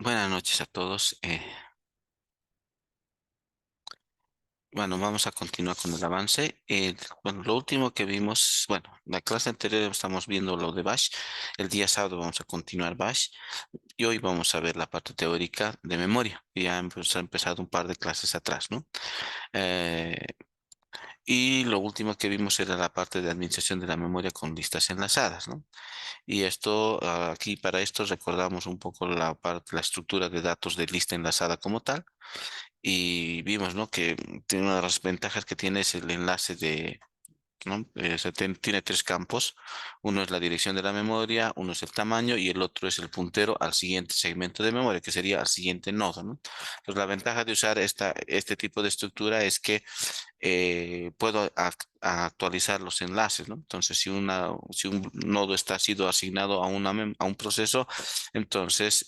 Buenas noches a todos. Bueno, vamos a continuar con el avance. Bueno, lo último que vimos, bueno, la clase anterior estamos viendo lo de Bash. El día sábado vamos a continuar Bash y hoy vamos a ver la parte teórica de memoria. Ya hemos empezado un par de clases atrás, ¿no? Eh, y lo último que vimos era la parte de administración de la memoria con listas enlazadas, ¿no? Y esto, aquí para esto recordamos un poco la parte, la estructura de datos de lista enlazada como tal. Y vimos, ¿no? Que tiene una de las ventajas que tiene es el enlace de, ¿no? Tiene tres campos. Uno es la dirección de la memoria, uno es el tamaño y el otro es el puntero al siguiente segmento de memoria, que sería al siguiente nodo, ¿no? Entonces, la ventaja de usar este tipo de estructura es que puedo actualizar los enlaces, ¿no? Entonces, si un nodo ha sido asignado a, a un proceso, entonces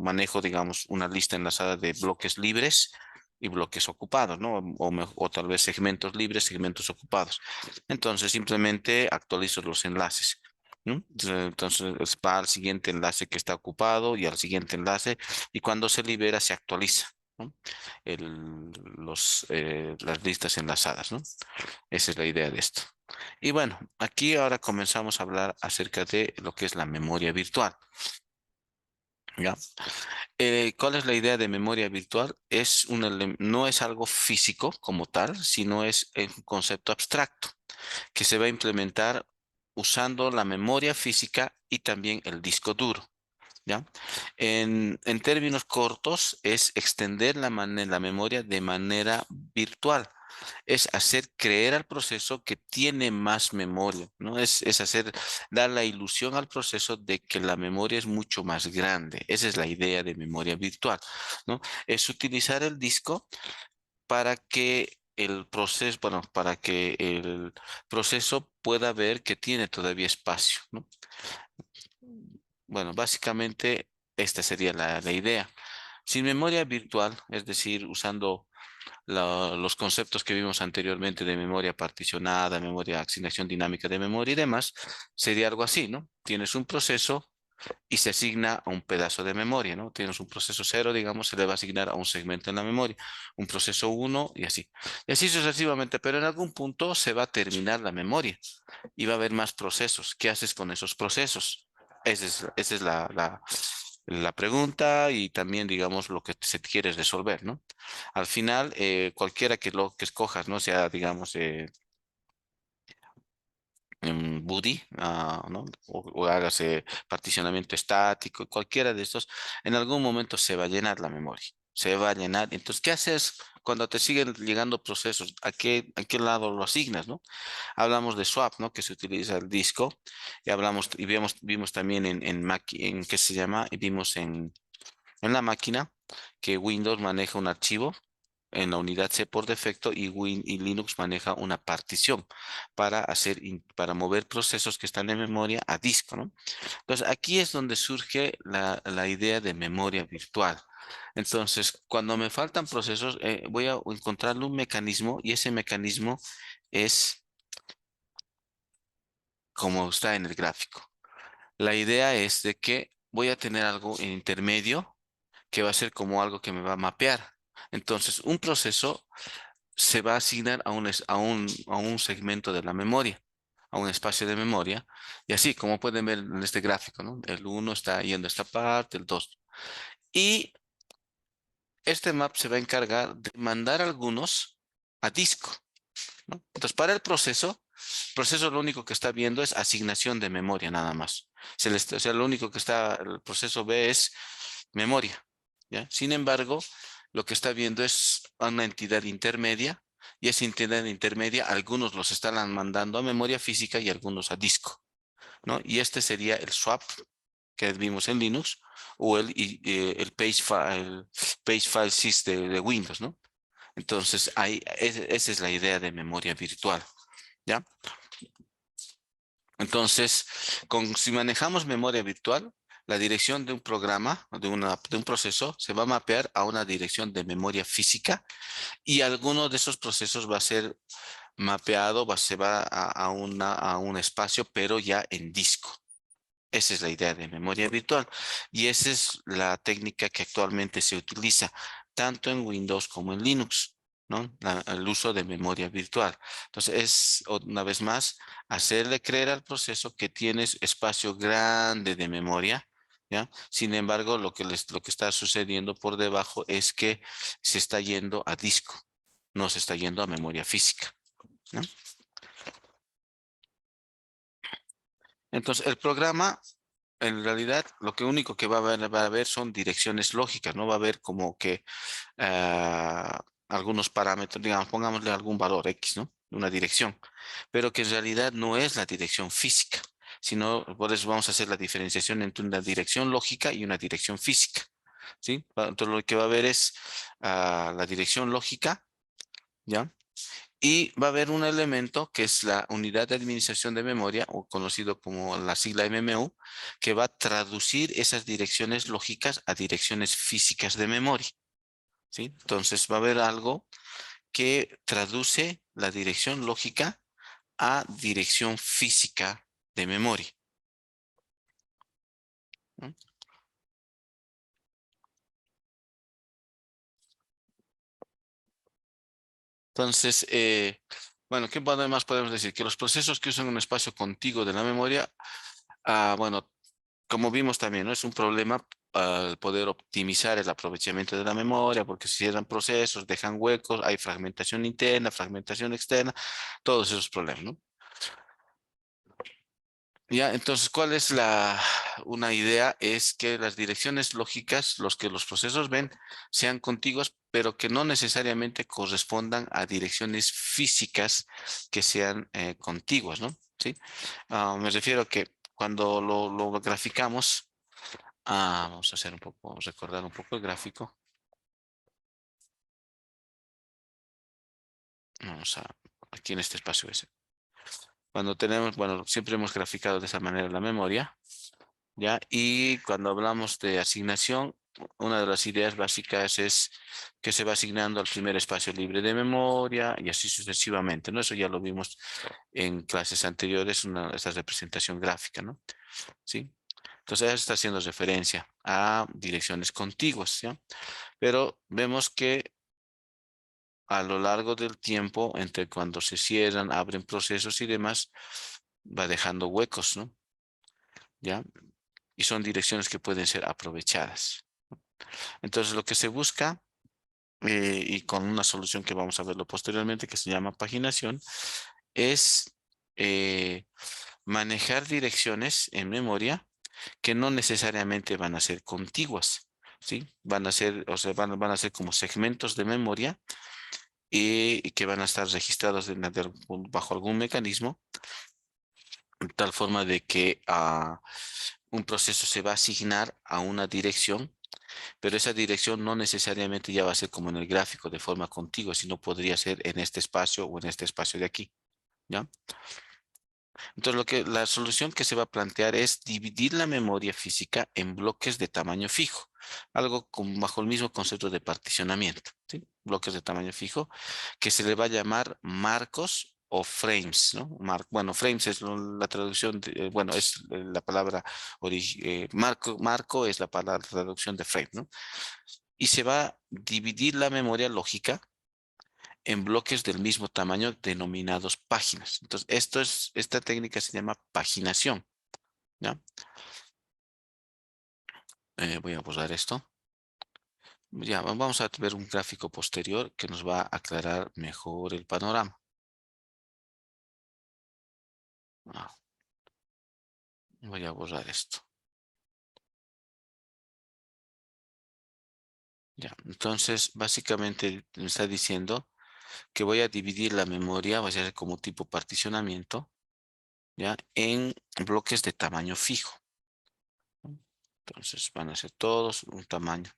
manejo, digamos, una lista enlazada de bloques libres y bloques ocupados, ¿no? O tal vez segmentos libres, segmentos ocupados. Entonces simplemente actualizo los enlaces, ¿no? Entonces va al siguiente enlace que está ocupado y al siguiente enlace y cuando se libera se actualiza, ¿no? Las listas enlazadas, ¿no? Esa es la idea de esto. Y bueno, aquí ahora comenzamos a hablar acerca de lo que es la memoria virtual. ¿Ya? ¿Cuál es la idea de memoria virtual? No es algo físico como tal, sino es un concepto abstracto que se va a implementar usando la memoria física y también el disco duro. ¿Ya? En términos cortos, es extender la memoria de manera virtual. Es hacer creer al proceso que tiene más memoria, ¿no? Dar la ilusión al proceso de que la memoria es mucho más grande. Esa es la idea de memoria virtual, ¿no? Es utilizar el disco para que para que el proceso pueda ver que tiene todavía espacio, ¿no? Bueno, básicamente esta sería la idea. Sin memoria virtual, es decir, usando los conceptos que vimos anteriormente de memoria particionada, memoria, asignación dinámica de memoria y demás, sería algo así, ¿no? Tienes un proceso y se asigna a un pedazo de memoria, ¿no? Tienes un proceso cero, digamos, se le va a asignar a un segmento en la memoria, un proceso uno y así. Y así sucesivamente, pero en algún punto se va a terminar la memoria y va a haber más procesos. ¿Qué haces con esos procesos? Esa es la pregunta y también, digamos, lo que se quiere resolver, ¿no? Al final, cualquiera que lo que escojas, ¿no? Sea, digamos, en Booty, ¿no? O hagas particionamiento estático, cualquiera de estos, en algún momento se va a llenar la memoria, se va a llenar. Entonces, ¿qué haces cuando te siguen llegando procesos? A qué lado lo asignas, ¿no? Hablamos de swap, ¿no? Que se utiliza el disco, y hablamos, y vimos también en ¿qué se llama? Y vimos en la máquina que Windows maneja un archivo en la unidad C por defecto y Linux maneja una partición para mover procesos que están en memoria a disco, ¿no? Entonces aquí es donde surge la idea de memoria virtual. Entonces, cuando me faltan procesos, voy a encontrarle un mecanismo y ese mecanismo es como está en el gráfico. La idea es de que voy a tener algo en intermedio que va a ser como algo que me va a mapear. Entonces, un proceso se va a asignar a un segmento de la memoria, a un espacio de memoria. Y así, como pueden ver en este gráfico, ¿no? El uno está yendo a esta parte, el 2. Y este map se va a encargar de mandar algunos a disco, ¿no? Entonces, para el proceso lo único que está viendo es asignación de memoria nada más. O sea, lo único que el proceso ve es memoria, ¿ya? Sin embargo, lo que está viendo es una entidad intermedia y esa entidad intermedia, algunos los están mandando a memoria física y algunos a disco, ¿no? Y este sería el swap que vimos en Linux o el page file system de Windows, ¿no? Entonces, esa es la idea de memoria virtual, ¿ya? Entonces, si manejamos memoria virtual, la dirección de un programa, de un proceso, se va a mapear a una dirección de memoria física y alguno de esos procesos va a ser mapeado, se va a un espacio, pero ya en disco. Esa es la idea de memoria virtual y esa es la técnica que actualmente se utiliza tanto en Windows como en Linux, ¿no? El uso de memoria virtual. Entonces es, una vez más, hacerle creer al proceso que tienes espacio grande de memoria, ¿ya? Sin embargo, lo que está sucediendo por debajo es que se está yendo a disco, no se está yendo a memoria física, ¿no? Entonces, el programa, en realidad, lo que único que va a haber son direcciones lógicas, no va a haber como que algunos parámetros, digamos, pongámosle algún valor X, ¿no? Una dirección, pero que en realidad no es la dirección física, sino por eso vamos a hacer la diferenciación entre una dirección lógica y una dirección física, ¿sí? Entonces, lo que va a haber es la dirección lógica, ¿ya? Y va a haber un elemento que es la unidad de administración de memoria, o conocido como la sigla MMU, que va a traducir esas direcciones lógicas a direcciones físicas de memoria, ¿sí? Entonces va a haber algo que traduce la dirección lógica a dirección física de memoria, ¿no? Entonces, bueno, ¿qué más podemos decir? Que los procesos que usan un espacio contiguo de la memoria, bueno, como vimos también, ¿no? Es un problema al poder optimizar el aprovechamiento de la memoria, porque se cierran procesos, dejan huecos, hay fragmentación interna, fragmentación externa, todos esos problemas, ¿no? Ya, entonces, ¿cuál es una idea? Es que las direcciones lógicas, los que los procesos ven, sean contiguas, pero que no necesariamente correspondan a direcciones físicas que sean contiguas, ¿no? ¿Sí? Me refiero a que cuando lo graficamos, vamos a hacer un poco, recordar un poco el gráfico. Vamos a, aquí en este espacio ese. Cuando tenemos, bueno, siempre hemos graficado de esa manera la memoria, ¿ya? Y cuando hablamos de asignación, una de las ideas básicas es que se va asignando al primer espacio libre de memoria y así sucesivamente, ¿no? Eso ya lo vimos en clases anteriores, esta representación gráfica, ¿no? ¿Sí? Entonces, eso está haciendo referencia a direcciones contiguas, ¿ya? Pero vemos que a lo largo del tiempo, entre cuando se cierran, abren procesos y demás, va dejando huecos, ¿no? ¿Ya? Y son direcciones que pueden ser aprovechadas. Entonces, lo que se busca, y con una solución que vamos a verlo posteriormente, que se llama paginación, es manejar direcciones en memoria que no necesariamente van a ser contiguas, ¿sí? Van a ser, o sea, van a ser como segmentos de memoria y que van a estar registrados bajo algún mecanismo, de tal forma de que un proceso se va a asignar a una dirección, pero esa dirección no necesariamente ya va a ser como en el gráfico de forma contigua, sino podría ser en este espacio o en este espacio de aquí, ¿ya? Entonces, la solución que se va a plantear es dividir la memoria física en bloques de tamaño fijo, algo bajo el mismo concepto de particionamiento, ¿sí? Bloques de tamaño fijo, que se le va a llamar marcos o frames, ¿no? Bueno, frames es la traducción, bueno, es la palabra marco es la palabra traducción de frame, ¿no? Y se va a dividir la memoria lógica en bloques del mismo tamaño denominados páginas. Entonces, esta técnica se llama paginación, ¿ya? Voy a borrar esto. Ya, vamos a ver un gráfico posterior que nos va a aclarar mejor el panorama. Ah, voy a borrar esto. Ya, entonces, básicamente me está diciendo que voy a dividir la memoria, va a ser como tipo particionamiento, ¿ya? En bloques de tamaño fijo, ¿no? Entonces, van a ser todos un tamaño,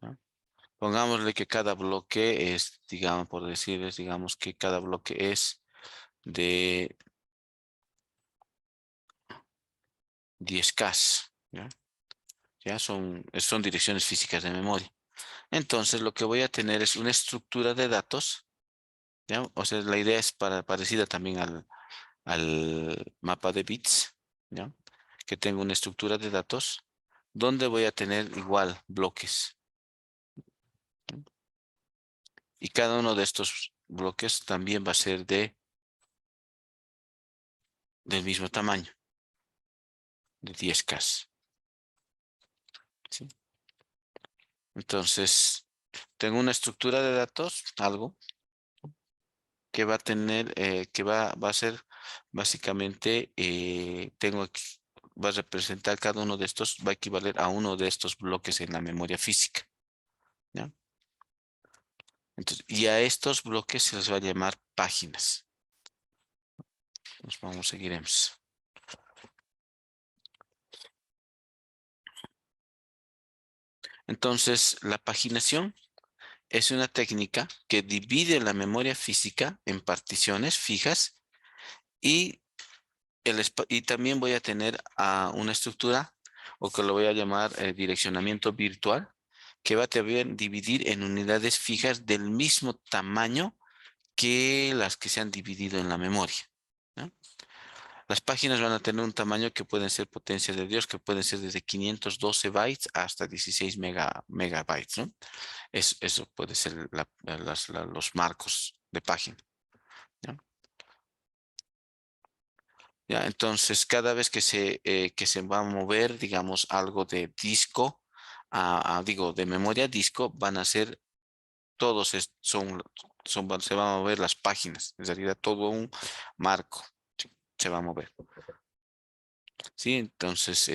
¿no? Pongámosle que cada bloque es, digamos, por decirles, digamos que cada bloque es de 10K, ¿ya? Ya son direcciones físicas de memoria. Entonces, lo que voy a tener es una estructura de datos, ¿ya? O sea, la idea es parecida también al mapa de bits, ¿ya? Que tengo una estructura de datos donde voy a tener igual bloques. Y cada uno de estos bloques también va a ser del mismo tamaño, de 10K. ¿Sí? Entonces, tengo una estructura de datos, algo que va a tener, va a ser básicamente, va a representar cada uno de estos, va a equivaler a uno de estos bloques en la memoria física. ¿Ya? Entonces, y a estos bloques se les va a llamar páginas. Nos vamos, seguiremos. Entonces, la paginación es una técnica que divide la memoria física en particiones fijas y, y también voy a tener una estructura o que lo voy a llamar direccionamiento virtual, que va a también dividir en unidades fijas del mismo tamaño que las que se han dividido en la memoria. ¿No? Las páginas van a tener un tamaño que pueden ser potencias de Dios, que pueden ser desde 512 bytes hasta 16 megabytes, ¿no? Eso puede ser los marcos de página. ¿Ya? ¿Ya? Entonces, cada vez que se va a mover, digamos, algo de disco, digo, de memoria a disco, van a ser todos, se van a mover las páginas. En realidad, todo un marco se va a mover. Sí, entonces,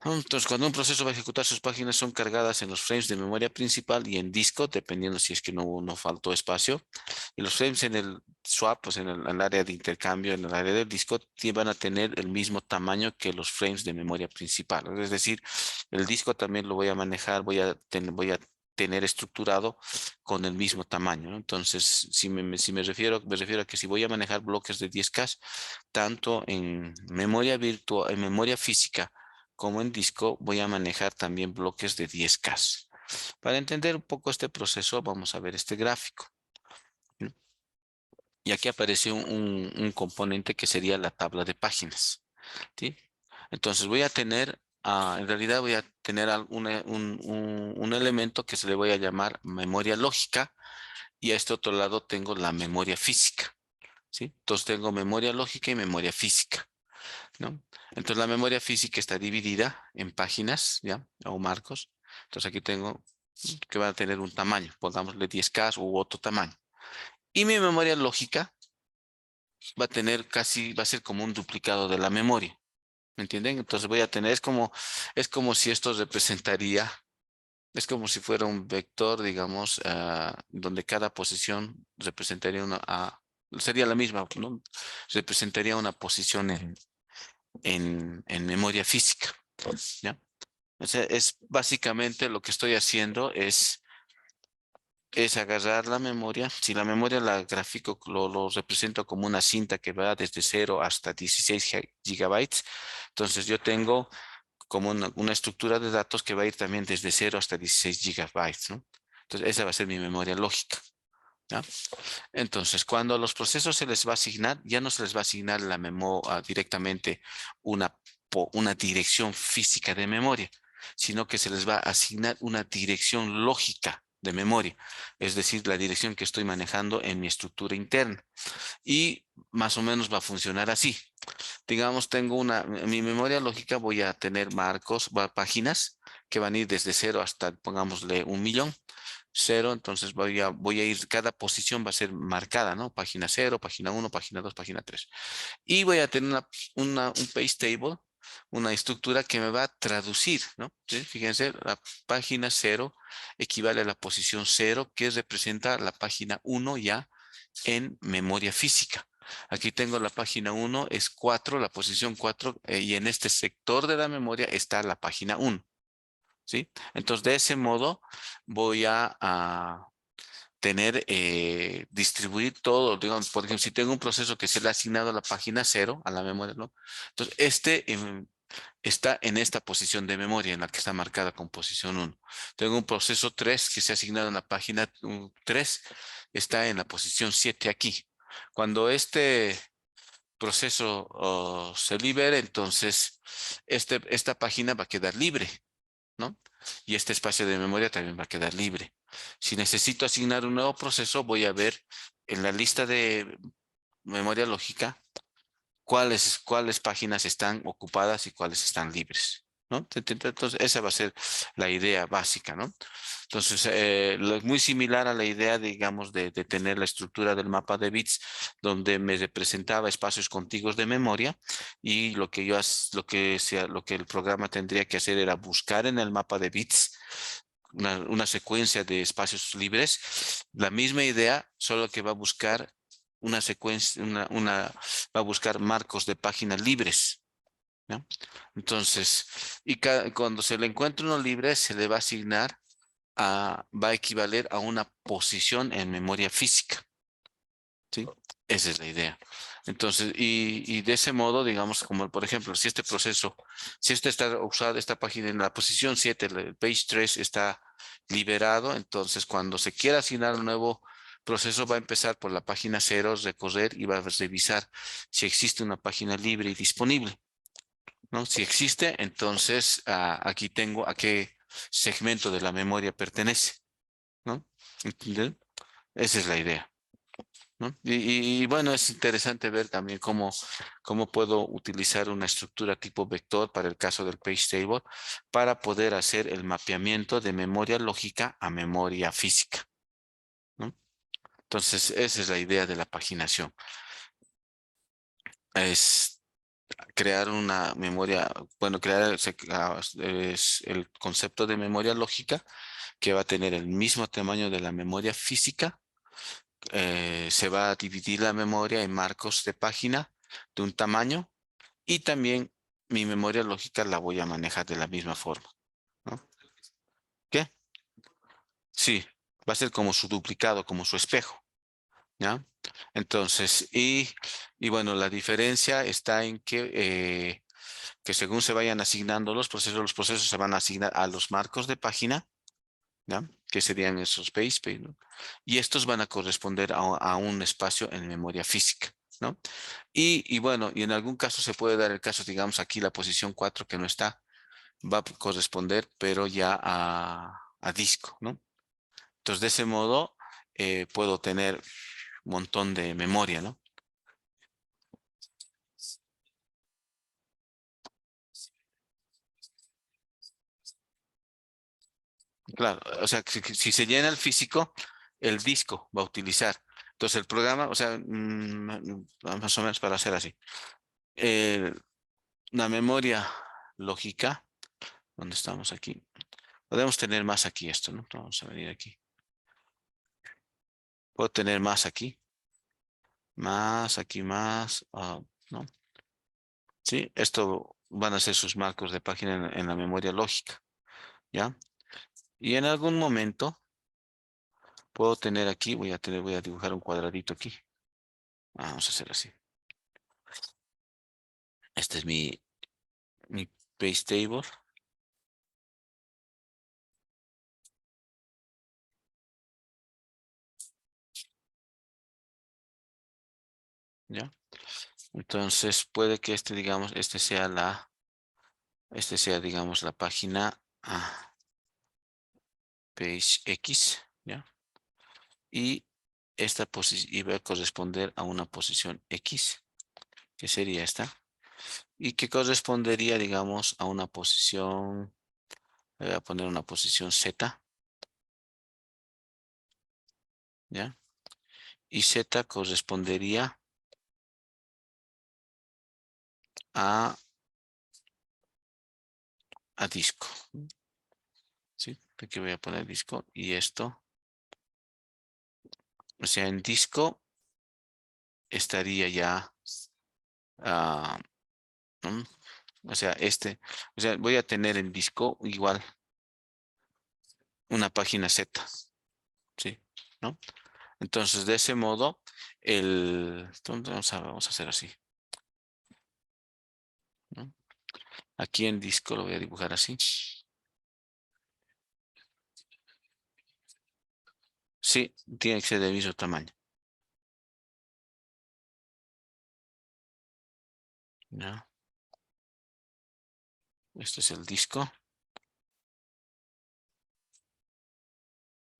entonces, cuando un proceso va a ejecutar, sus páginas son cargadas en los frames de memoria principal y en disco, dependiendo si es que no faltó espacio. Y los frames en el swap, pues en el área de intercambio, en el área del disco, van a tener el mismo tamaño que los frames de memoria principal. Es decir, el disco también lo voy a manejar, voy a tener estructurado con el mismo tamaño, ¿no? Entonces, si me refiero a que si voy a manejar bloques de 10K, tanto en memoria virtual, en memoria física, como en disco, voy a manejar también bloques de 10K. Para entender un poco este proceso, vamos a ver este gráfico. ¿No? Y aquí aparece un componente que sería la tabla de páginas. ¿Sí? Entonces voy a tener, en realidad voy a tener un elemento que se le voy a llamar memoria lógica y a este otro lado tengo la memoria física. ¿Sí? Entonces tengo memoria lógica y memoria física. ¿No? Entonces la memoria física está dividida en páginas, ¿ya? O marcos. Entonces aquí tengo que va a tener un tamaño, pongámosle 10K u otro tamaño. Y mi memoria lógica va a tener va a ser como un duplicado de la memoria. ¿Me entienden? Entonces voy a tener, es como si esto representaría, es como si fuera un vector, digamos, donde cada posición representaría sería la misma, ¿no? Representaría una posición en memoria física, ¿ya? O sea, es básicamente lo que estoy haciendo es agarrar la memoria. Si la memoria la grafico, lo represento como una cinta que va desde 0 hasta 16 gigabytes. Entonces yo tengo como una estructura de datos que va a ir también desde 0 hasta 16 gigabytes, ¿no? Entonces esa va a ser mi memoria lógica. ¿Ya? Entonces, cuando a los procesos se les va a asignar, ya no se les va a asignar directamente una, una dirección física de memoria, sino que se les va a asignar una dirección lógica de memoria, es decir, la dirección que estoy manejando en mi estructura interna. Y más o menos va a funcionar así. Digamos, en mi memoria lógica voy a tener páginas que van a ir desde 0 hasta, pongámosle, 1 millón. 0, entonces voy a ir, cada posición va a ser marcada, ¿no? Página 0, página 1, página 2, página 3. Y voy a tener un page table, una estructura que me va a traducir, ¿no? ¿Sí? Fíjense, la página 0 equivale a la posición 0, que representa la página 1 ya en memoria física. Aquí tengo la página 1, es 4, la posición 4, y en este sector de la memoria está la página 1. ¿Sí? Entonces, de ese modo voy a distribuir todo, digamos, por ejemplo, si tengo un proceso que se le ha asignado a la página 0, a la memoria, ¿no? Entonces, está en esta posición de memoria, en la que está marcada con posición 1. Tengo un proceso 3 que se ha asignado en la página 3, está en la posición 7 aquí. Cuando este proceso se libere, entonces esta página va a quedar libre, ¿no? Y este espacio de memoria también va a quedar libre. Si necesito asignar un nuevo proceso, voy a ver en la lista de memoria lógica cuáles páginas están ocupadas y cuáles están libres, ¿no? Entonces, esa va a ser la idea básica, ¿no? Entonces, muy similar a la idea, digamos, de tener la estructura del mapa de bits, donde me representaba espacios contiguos de memoria y lo que el programa tendría que hacer era buscar en el mapa de bits una secuencia de espacios libres. La misma idea, solo que va a buscar una secuencia, va a buscar marcos de páginas libres, ¿no? Entonces, cuando se le encuentre uno libre, se le va a asignar va a equivaler a una posición en memoria física, ¿sí? Esa es la idea. Entonces, y de ese modo, digamos, como por ejemplo, si este está usado, esta página en la posición 7, el page 3 está liberado, entonces cuando se quiera asignar un nuevo proceso, va a empezar por la página 0, recorrer y va a revisar si existe una página libre y disponible, ¿no? Si existe, entonces aquí tengo a qué segmento de la memoria pertenece, ¿no? ¿Entienden? Esa es la idea, ¿no? Y bueno, es interesante ver también cómo puedo utilizar una estructura tipo vector para el caso del page table para poder hacer el mapeamiento de memoria lógica a memoria física, ¿no? Entonces, esa es la idea de la paginación. Es crear una memoria, bueno, es el concepto de memoria lógica que va a tener el mismo tamaño de la memoria física. Se va a dividir la memoria en marcos de página de un tamaño y también mi memoria lógica la voy a manejar de la misma forma, ¿no? ¿Qué? Sí, va a ser como su duplicado, como su espejo, ¿ya? Entonces, y bueno, la diferencia está en que según se vayan asignando los procesos se van a asignar a los marcos de página, ¿ya? Que serían esos page, ¿no? Y estos van a corresponder a un espacio en memoria física, ¿no? Y bueno, y en algún caso se puede dar el caso, digamos aquí la posición 4 que no está, va a corresponder, pero ya a disco, ¿no? Entonces, de ese modo, puedo tener un montón de memoria, ¿no? Claro, o sea, si se llena el físico, el disco va a utilizar. Entonces, el programa, o sea, más o menos para hacer así. Eh, la memoria lógica, ¿dónde estamos aquí? Podemos tener más aquí esto, ¿no? Vamos a venir aquí. Puedo tener más aquí, más, ¿no? Sí, esto van a ser sus marcos de página en la memoria lógica, ¿ya? Y en algún momento puedo tener aquí, voy a dibujar un cuadradito aquí. Vamos a hacer así. Este es mi base table, ¿ya? Entonces puede que digamos, este sea, digamos, la página page X, ¿ya? Y esta posición iba a corresponder a una posición X, que sería esta, y que correspondería, digamos, a una posición, le voy a poner una posición Z, ¿ya? Y Z correspondería a, a disco, ¿sí? Aquí voy a poner disco y esto, o sea, en disco estaría ya, ah, ¿no? O sea, o sea, voy a tener en disco igual una página Z, ¿sí? ¿No? Entonces, de ese modo, entonces vamos a hacer así, ¿no? Aquí en disco lo voy a dibujar así. Sí, tiene que ser del mismo tamaño. ¿Ya? Este es el disco.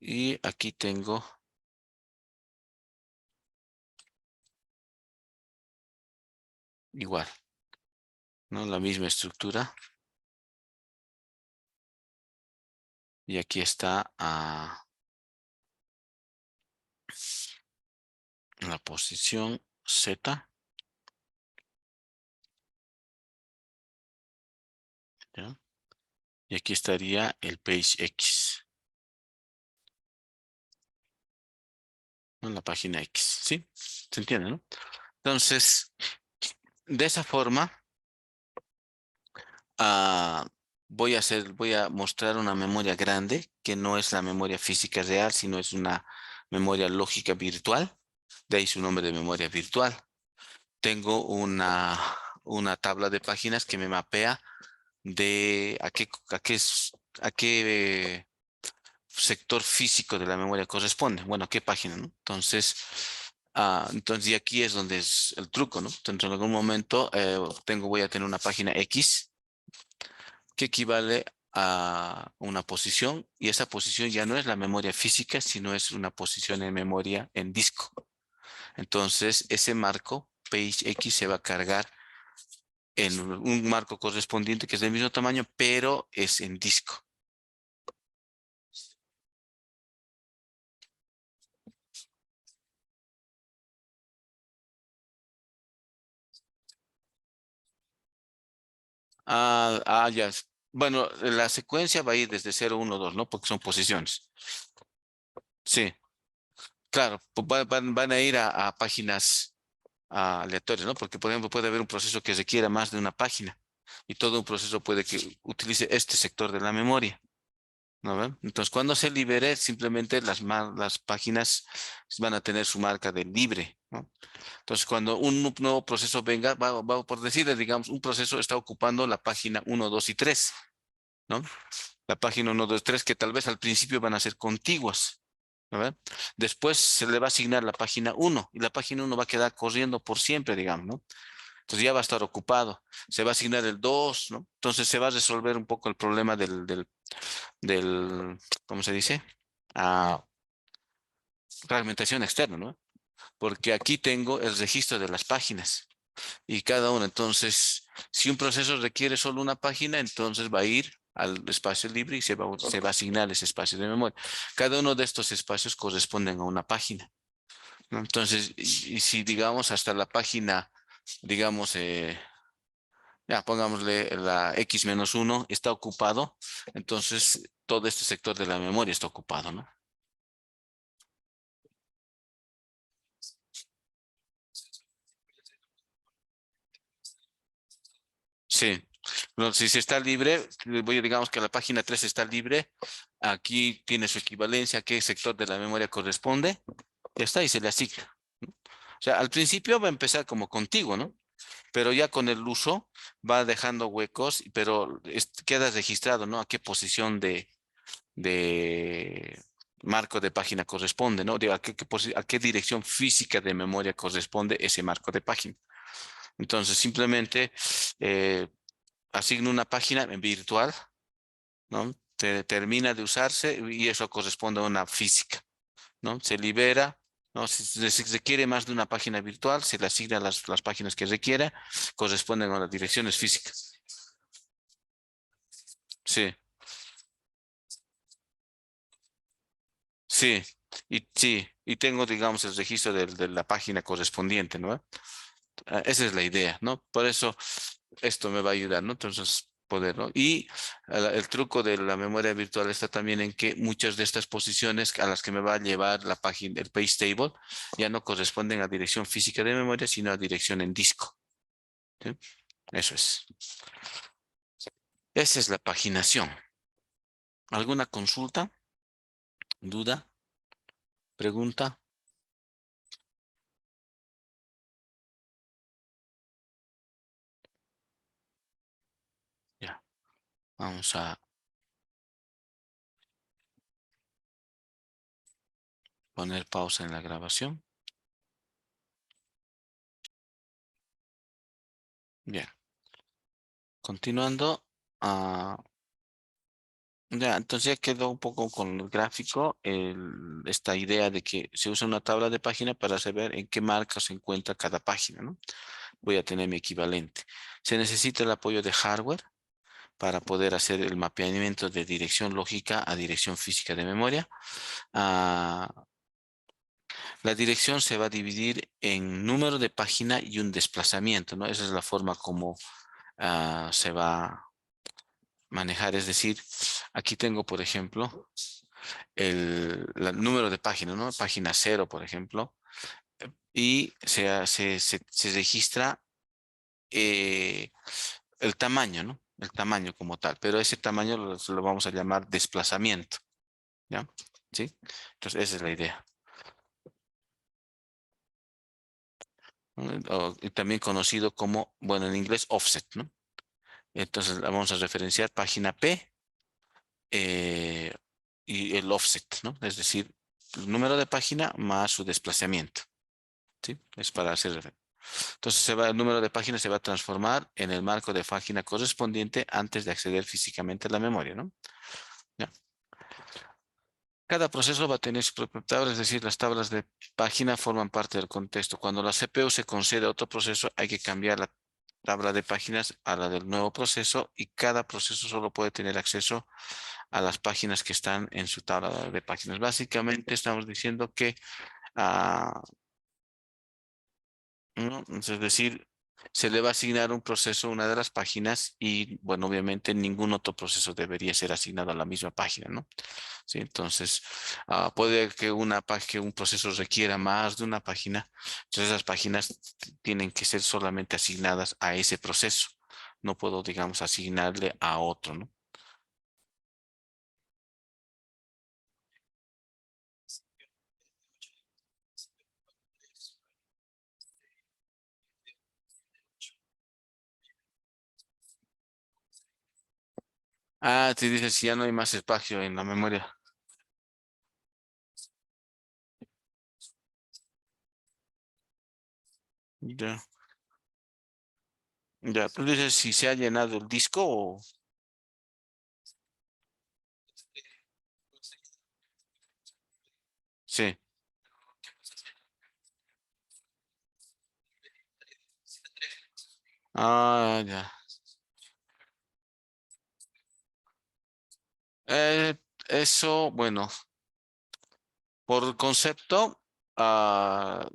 Y aquí tengo igual, ¿no? La misma estructura. Y aquí está la posición Z. ¿Ya? Y aquí estaría el page X, ¿no? La página X, ¿sí? ¿Se entiende, no? Entonces, de esa forma, ah, voy a mostrar una memoria grande que no es la memoria física real, sino es una memoria lógica virtual. De ahí su nombre de memoria virtual. Tengo una tabla de páginas que me mapea de a qué sector físico de la memoria corresponde. Bueno, a qué página, ¿no? Entonces, entonces, y aquí es donde es el truco, ¿no? Entonces, en algún momento voy a tener una página X que equivale a una posición y esa posición ya no es la memoria física, sino es una posición en memoria en disco. Entonces, ese marco page X se va a cargar en un marco correspondiente que es del mismo tamaño, pero es en disco. Ya. Bueno, la secuencia va a ir desde 0, 1, 2, ¿no? Porque son posiciones. Sí, claro, van a ir a páginas aleatorias, ¿no? Porque, por ejemplo, puede haber un proceso que requiera más de una página y todo un proceso puede que utilice este sector de la memoria, ¿no ven? Entonces, cuando se libere, simplemente las páginas van a tener su marca de libre, ¿no? Entonces, cuando un nuevo proceso venga, por decir, digamos, un proceso está ocupando la página 1, 2 y 3, ¿no? La página 1, 2, 3 que tal vez al principio van a ser contiguas, ¿no ve? Después se le va a asignar la página 1 y la página 1 va a quedar corriendo por siempre, digamos, ¿no? Entonces ya va a estar ocupado. Se va a asignar el 2, ¿no? Entonces se va a resolver un poco el problema del ¿cómo se dice? Ah, fragmentación externa, ¿no? Porque aquí tengo el registro de las páginas y cada una. Entonces, si un proceso requiere solo una página, entonces va a ir al espacio libre y se va a asignar ese espacio de memoria. Cada uno de estos espacios corresponden a una página, ¿no? Entonces, y si digamos hasta la página, digamos, ya pongámosle la X-1 está ocupado, entonces todo este sector de la memoria está ocupado, ¿no? Sí. No, si se está libre, digamos que la página 3 está libre, aquí tiene su equivalencia, a qué sector de la memoria corresponde, ya está, y se le asigna. O sea, al principio va a empezar como contigo, ¿no? Pero ya con el uso va dejando huecos, pero queda registrado, ¿no? A qué posición de marco de página corresponde, ¿no? Digo, a qué dirección física de memoria corresponde ese marco de página. Entonces, simplemente eh, asigno una página en virtual, ¿no? Termina de usarse y eso corresponde a una física, ¿no? Se libera, ¿no? Si se requiere más de una página virtual, se le asigna las páginas que requiera, corresponden a las direcciones físicas. Sí, sí, y tengo, digamos, el registro de la página correspondiente, ¿no? Esa es la idea, ¿no? Por eso esto me va a ayudar, ¿no? Entonces, poder, ¿no? Y el truco de la memoria virtual está también en que muchas de estas posiciones a las que me va a llevar la página, el page table, ya no corresponden a dirección física de memoria, sino a dirección en disco. ¿Sí? Eso es. Esa es la paginación. ¿Alguna consulta? ¿Duda? ¿Pregunta? Vamos a poner pausa en la grabación. Bien, continuando. ah, ya, entonces ya quedó un poco con el gráfico, esta idea de que se usa una tabla de página para saber en qué marca se encuentra cada página, ¿no? Voy a tener mi equivalente. Se necesita el apoyo de hardware para poder hacer el mapeamiento de dirección lógica a dirección física de memoria. Ah, la dirección se va a dividir en número de página y un desplazamiento, ¿no? Esa es la forma como se va a manejar. Es decir, aquí tengo, por ejemplo, el número de página, ¿no? Página cero, por ejemplo, y se registra eh, el tamaño, ¿no? El tamaño como tal, pero ese tamaño lo vamos a llamar desplazamiento, ¿ya? ¿Sí? Entonces, esa es la idea. ¿No? Y también conocido como, bueno, en inglés offset, ¿no? Entonces, la vamos a referenciar página P eh, y el offset, ¿no? Es decir, el número de página más su desplazamiento, ¿sí? Es para hacer. Entonces, el número de páginas se va a transformar en el marco de página correspondiente antes de acceder físicamente a la memoria, ¿no? Ya. Cada proceso va a tener su propia tabla, es decir, las tablas de página forman parte del contexto. Cuando la CPU se concede a otro proceso, hay que cambiar la tabla de páginas a la del nuevo proceso y cada proceso solo puede tener acceso a las páginas que están en su tabla de páginas. Básicamente estamos diciendo que ah, ¿no? Es decir, se le va a asignar un proceso a una de las páginas y, bueno, obviamente ningún otro proceso debería ser asignado a la misma página, ¿no? Sí, entonces, puede que que un proceso requiera más de una página, entonces esas páginas tienen que ser solamente asignadas a ese proceso. No puedo, digamos, asignarle a otro, ¿no? Ah, te dice si ya no hay más espacio en la memoria. Ya, ya, tú dices si se ha llenado el disco o... Sí. Ah, ya. Eh, eso, bueno, por concepto, ah,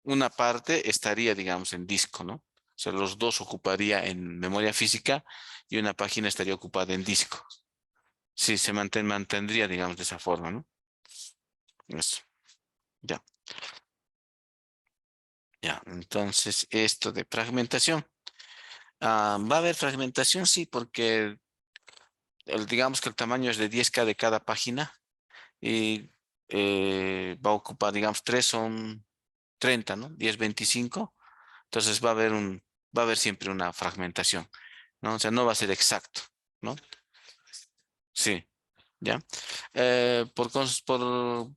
una parte estaría, digamos, en disco, ¿no? O sea, los dos ocuparía en memoria física y una página estaría ocupada en disco. Sí, mantendría, digamos, de esa forma, ¿no? Eso, ya, ya. Entonces, esto de fragmentación. ¿Va a haber fragmentación? Sí, porque digamos que el tamaño es de 10K de cada página y va a ocupar, digamos, tres son 30, ¿no? 10, 25. Entonces va a haber siempre una fragmentación, ¿no? O sea, no va a ser exacto, ¿no? Sí, ¿ya?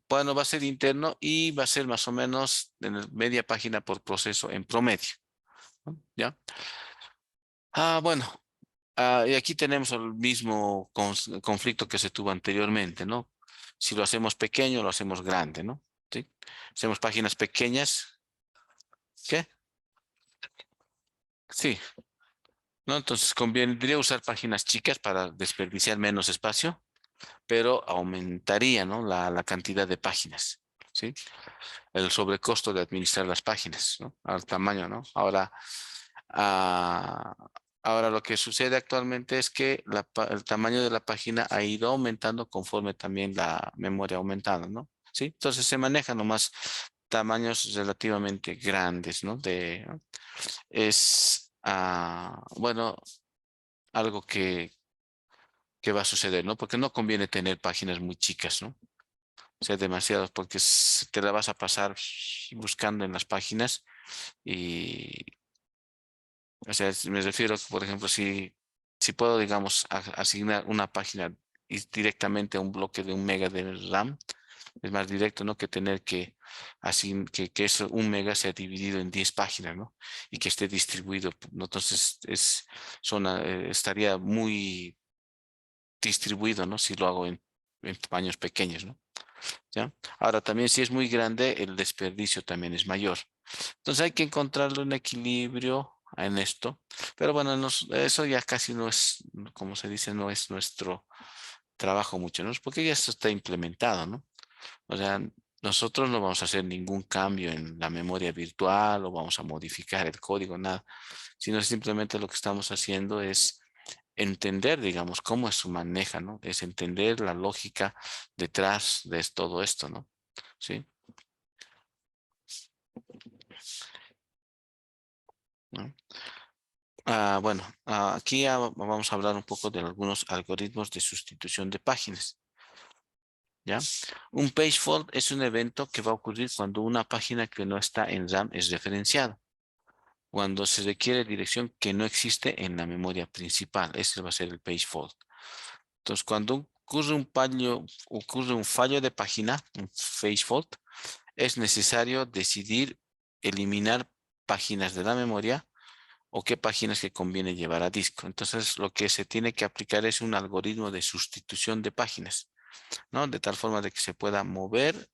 Bueno, va a ser interno y va a ser más o menos de media página por proceso en promedio, ¿no? ¿Ya? Bueno, y aquí tenemos el mismo conflicto que se tuvo anteriormente, ¿no? Si lo hacemos pequeño, lo hacemos grande, ¿no? ¿Sí? Hacemos páginas pequeñas, ¿qué? Sí, ¿no? Entonces convendría usar páginas chicas para desperdiciar menos espacio, pero aumentaría, ¿no? La cantidad de páginas, ¿sí? El sobrecosto de administrar las páginas, ¿no? Al tamaño, ¿no? Ah, ahora lo que sucede actualmente es que el tamaño de la página ha ido aumentando conforme también la memoria ha aumentado, ¿no? ¿Sí? Entonces se manejan nomás tamaños relativamente grandes, ¿no? Bueno, algo que va a suceder, ¿no? Porque no conviene tener páginas muy chicas, ¿no? O sea, demasiados, porque te la vas a pasar buscando en las páginas y, o sea, me refiero, por ejemplo, si si puedo, digamos, asignar una página directamente a un bloque de 1 mega de RAM, es más directo, ¿no? Que tener que, así, que eso 1 mega sea dividido en 10 páginas, ¿no? Y que esté distribuido, ¿no? Entonces, estaría muy distribuido, ¿no? Si lo hago en tamaños pequeños, ¿no? ¿Ya? Ahora, también si es muy grande, el desperdicio también es mayor. Entonces hay que encontrarle un equilibrio en esto. Pero bueno, eso ya casi no es, como se dice, no es nuestro trabajo mucho, ¿no? Porque ya esto está implementado, ¿no? O sea, nosotros no vamos a hacer ningún cambio en la memoria virtual o vamos a modificar el código, nada, sino simplemente lo que estamos haciendo es entender, digamos, cómo es su maneja, ¿no? Es entender la lógica detrás de todo esto, ¿no? Sí. ¿No? Bueno, aquí ya vamos a hablar un poco de algunos algoritmos de sustitución de páginas, ¿ya? Un page fault es un evento que va a ocurrir cuando una página que no está en RAM es referenciada, cuando se requiere dirección que no existe en la memoria principal. Ese va a ser el page fault. Entonces, cuando ocurre un fallo de página, un page fault, es necesario decidir eliminar páginas de la memoria o qué páginas que conviene llevar a disco. Entonces, lo que se tiene que aplicar es un algoritmo de sustitución de páginas, ¿no? De tal forma de que se pueda mover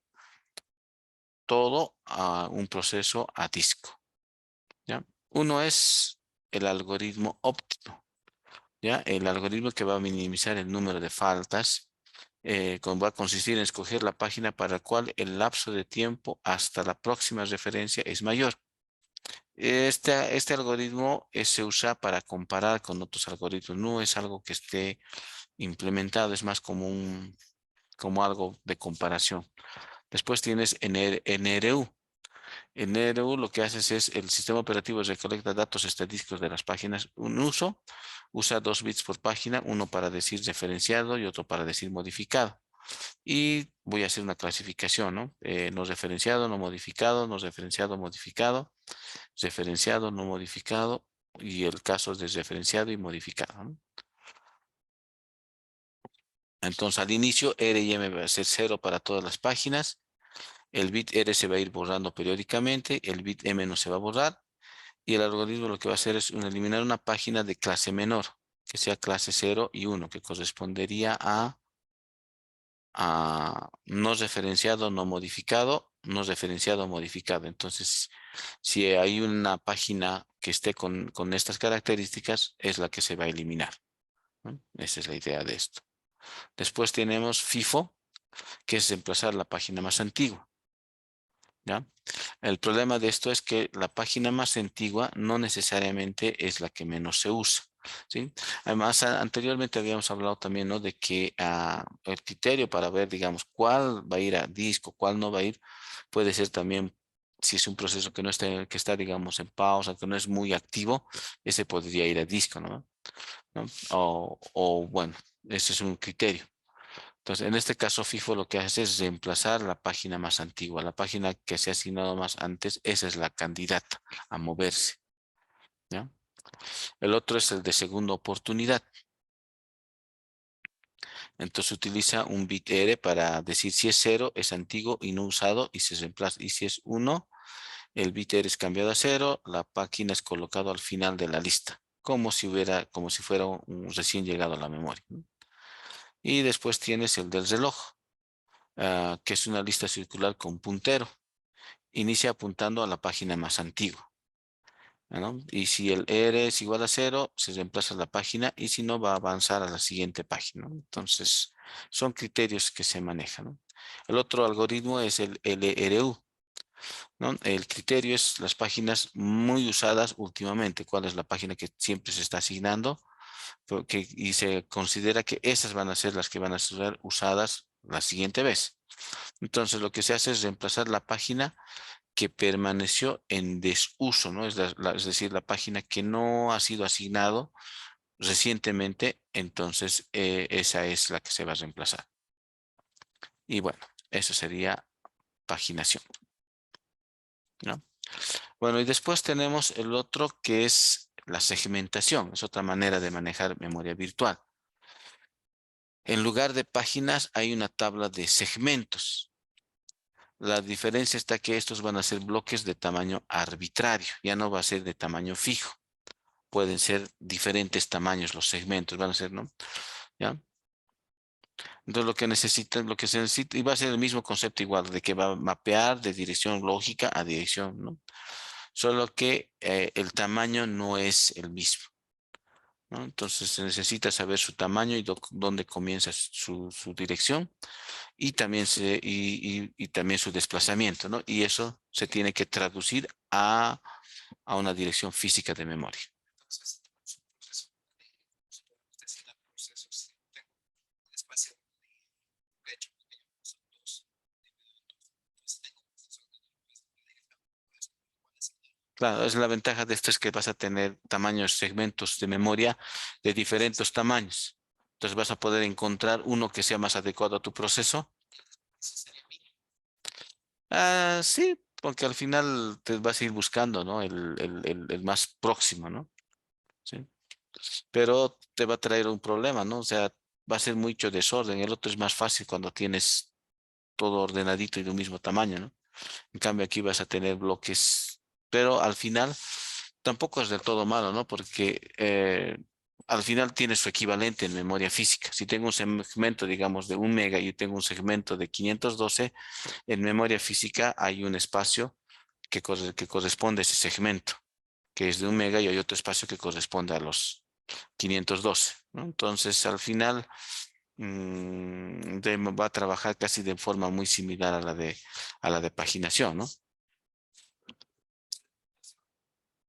todo a un proceso a disco, ¿ya? Uno es el algoritmo óptimo, ¿ya? El algoritmo que va a minimizar el número de faltas, va a consistir en escoger la página para la cual el lapso de tiempo hasta la próxima referencia es mayor. Este algoritmo se usa para comparar con otros algoritmos, no es algo que esté implementado, es más como como algo de comparación. Después tienes NRU. NRU lo que haces es el sistema operativo recolecta datos estadísticos de las páginas en uso, usa 2 bits por página, uno para decir referenciado y otro para decir modificado. Y voy a hacer una clasificación, ¿no? No referenciado, no modificado, no referenciado, modificado, referenciado, no modificado, y el caso es desreferenciado y modificado, ¿no? Entonces al inicio R y M va a ser 0 para todas las páginas. El bit R se va a ir borrando periódicamente, el bit M no se va a borrar y el algoritmo lo que va a hacer es eliminar una página de clase menor, que sea clase 0 y 1, que correspondería a no referenciado, no modificado, no referenciado, modificado. Entonces, si hay una página que esté con estas características, es la que se va a eliminar, ¿no? Esa es la idea de esto. Después tenemos FIFO, que es reemplazar la página más antigua, ¿ya? El problema de esto es que la página más antigua no necesariamente es la que menos se usa, ¿sí? Además, anteriormente habíamos hablado también, ¿no? De que el criterio para ver, digamos, cuál va a ir a disco, cuál no va a ir, puede ser también, si es un proceso que está, digamos, en pausa, que no es muy activo, ese podría ir a disco, ¿no? Bueno, ese es un criterio. Entonces, en este caso, FIFO lo que hace es reemplazar la página más antigua. La página que se ha asignado más antes, esa es la candidata a moverse, ¿ya? El otro es el de segunda oportunidad. Entonces utiliza un bit R para decir si es 0 es antiguo y no usado y se reemplaza. Y si es 1 el bit R es cambiado a 0, la página es colocado al final de la lista, como si fuera un recién llegado a la memoria, ¿no? Y después tienes el del reloj, que es una lista circular con puntero. Inicia apuntando a la página más antigua, ¿no? Y si el R es igual a 0, se reemplaza la página y si no, va a avanzar a la siguiente página, ¿no? Entonces, son criterios que se manejan, ¿no? El otro algoritmo es el LRU, ¿no? El criterio es las páginas muy usadas últimamente. ¿Cuál es la página que siempre se está asignando? Y se considera que esas van a ser las que van a ser usadas la siguiente vez. Entonces, lo que se hace es reemplazar la página que permaneció en desuso, ¿no? Es decir, la página que no ha sido asignado recientemente, entonces esa es la que se va a reemplazar. Y bueno, eso sería paginación, ¿no? Bueno, y después tenemos el otro que es la segmentación, es otra manera de manejar memoria virtual. En lugar de páginas hay una tabla de segmentos. La diferencia está que estos van a ser bloques de tamaño arbitrario, ya no va a ser de tamaño fijo. Pueden ser diferentes tamaños los segmentos, van a ser, ¿no? ¿Ya? Entonces lo que se necesita, y va a ser el mismo concepto igual, de que va a mapear de dirección lógica a dirección, ¿no? Solo que el tamaño no es el mismo, ¿no? Entonces se necesita saber su tamaño y dónde comienza su dirección y también, y también su desplazamiento, ¿no? Y eso se tiene que traducir a una dirección física de memoria. Claro, es la ventaja de esto es que vas a tener tamaños, segmentos de memoria de diferentes tamaños. Entonces vas a poder encontrar uno que sea más adecuado a tu proceso. Ah, sí, porque al final te vas a ir buscando, ¿no? El más próximo, ¿no? Sí. Pero te va a traer un problema, ¿no? O sea, va a ser mucho desorden. El otro es más fácil cuando tienes todo ordenadito y de un mismo tamaño, ¿no? En cambio, aquí vas a tener bloques, pero al final tampoco es del todo malo, ¿no? Porque al final tiene su equivalente en memoria física. Si tengo un segmento, digamos, de 1 mega y tengo un segmento de 512, en memoria física hay un espacio que corresponde a ese segmento, que es de 1 mega y hay otro espacio que corresponde a los 512, ¿no? Entonces, al final va a trabajar casi de forma muy similar a la de paginación, ¿no?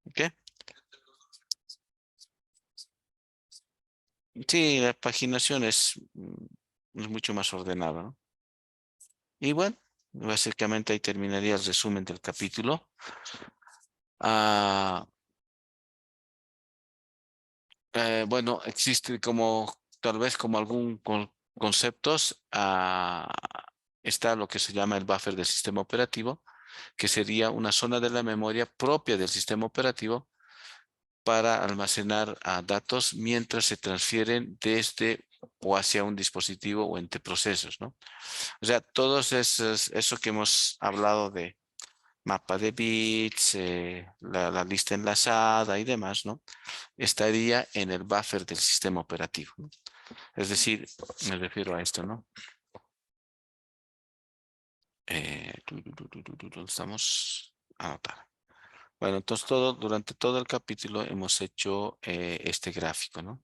¿Ok? Sí, la paginación es mucho más ordenada, ¿no? Y bueno, básicamente ahí terminaría el resumen del capítulo. Ah, bueno, existe como, tal vez como algún conceptos, está lo que se llama el buffer del sistema operativo, que sería una zona de la memoria propia del sistema operativo para almacenar datos mientras se transfieren desde o hacia un dispositivo o entre procesos, ¿no? O sea, todos eso que hemos hablado de mapa de bits, la lista enlazada y demás, ¿no? Estaría en el buffer del sistema operativo, ¿no? Es decir, me refiero a esto, ¿no? ¿Dónde estamos? Anotar. Bueno, entonces durante todo el capítulo hemos hecho este gráfico, ¿no?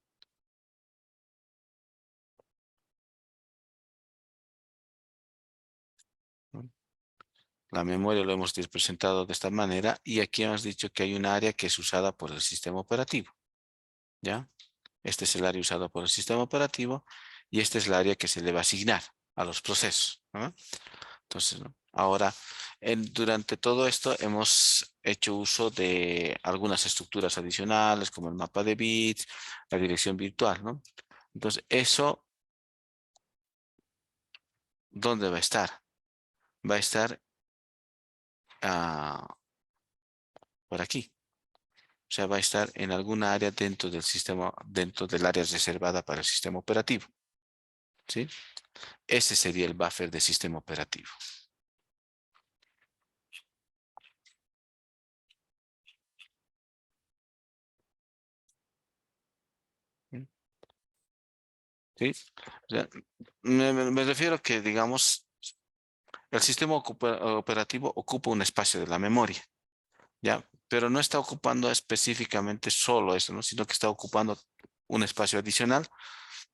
La memoria lo hemos presentado de esta manera y aquí hemos dicho que hay un área que es usada por el sistema operativo, ¿ya? Este es el área usada por el sistema operativo y este es el área que se le va a asignar a los procesos, ¿no? Entonces, ¿no? Ahora, durante todo esto hemos hecho uso de algunas estructuras adicionales como el mapa de bits, la dirección virtual, ¿no? Entonces, eso, ¿dónde va a estar? Va a estar por aquí. O sea, va a estar en alguna área dentro del sistema, dentro del área reservada para el sistema operativo, ¿sí? Ese sería el buffer de sistema operativo. ¿Sí? O sea, me refiero que, digamos, el sistema operativo ocupa un espacio de la memoria, ¿ya? Pero no está ocupando específicamente solo eso, ¿no? Sino que está ocupando un espacio adicional,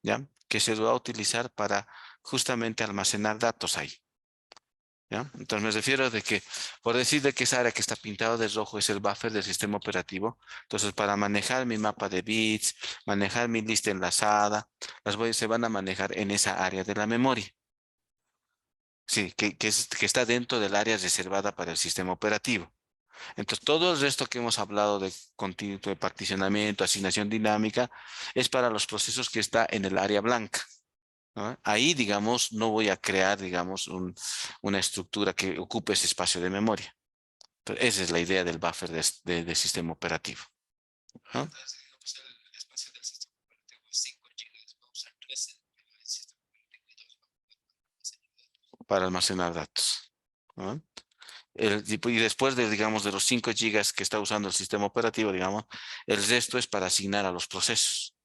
¿ya? Que se va a utilizar para justamente almacenar datos ahí, ¿ya? Entonces me refiero de que, por decir de que esa área que está pintado de rojo es el buffer del sistema operativo, entonces para manejar mi mapa de bits, manejar mi lista enlazada, se van a manejar en esa área de la memoria. Sí, que está dentro del área reservada para el sistema operativo. Entonces, todo el resto que hemos hablado de de particionamiento, asignación dinámica, es para los procesos que está en el área blanca, ¿no? Ahí, digamos, no voy a crear, digamos, una estructura que ocupe ese espacio de memoria. Pero esa es la idea del buffer de sistema operativo. ¿no? Para almacenar datos, ¿no? Y después de, digamos, de los 5 gigas que está usando el sistema operativo, digamos, el resto es para asignar a los procesos.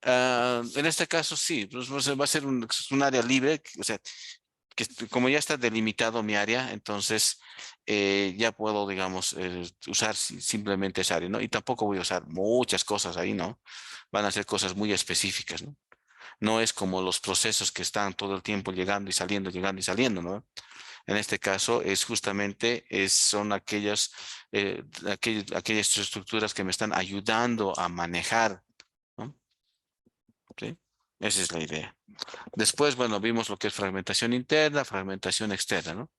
En este caso, sí, pues, va a ser un área libre, o sea, como ya está delimitado mi área, entonces ya puedo, digamos, usar simplemente esa área, ¿no? Y tampoco voy a usar muchas cosas ahí, ¿no? Van a ser cosas muy específicas, ¿no? No es como los procesos que están todo el tiempo llegando y saliendo, ¿no? En este caso es justamente, son aquellas estructuras que me están ayudando a manejar, ¿no? ¿Sí? Esa es la idea. Después, bueno, vimos lo que es fragmentación interna, fragmentación externa, ¿no?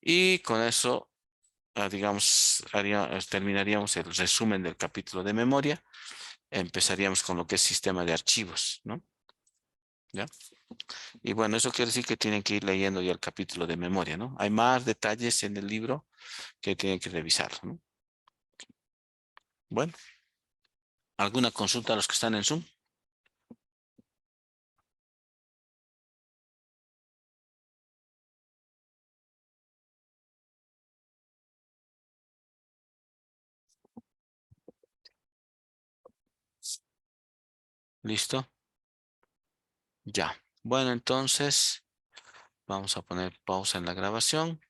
Y con eso, digamos, terminaríamos el resumen del capítulo de memoria. Empezaríamos con lo que es sistema de archivos, ¿no? ¿Ya? Y bueno, eso quiere decir que tienen que ir leyendo ya el capítulo de memoria, ¿no? Hay más detalles en el libro que tienen que revisar, ¿no? Bueno, ¿alguna consulta a los que están en Zoom? ¿Listo? Ya. Bueno, entonces vamos a poner pausa en la grabación.